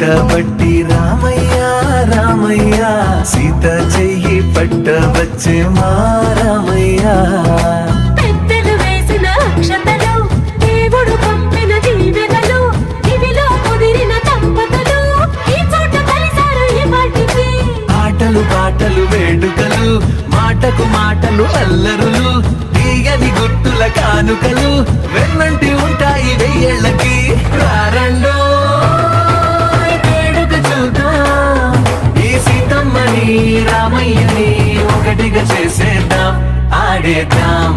పట్టబట్టి రామయ్య రామయ్య, సీత చెయ్యి పట్టవచ్చే మా రామయ్య. పెద్దలు వేసిన అక్షతలు, దేవుడు పంపిన దీవెనలు, ఇవిలో కుదిరిన దంపతులు ఈ చోట కలిసారు ఈ వాటికి. ఆటలు పాటలు వేడుకలు, మాటకు మాటలు అల్లరులు, తీయని గుర్తుల కానుకలు వెన్నంటి ఉంటాయి వెయ్యేళ్ళకి. రారండో వేడుక చూద్దాం, ఈ సీతమ్మని రామయ్యని ఒకటిగా చేసేద్దాం, ఆడేద్దాం.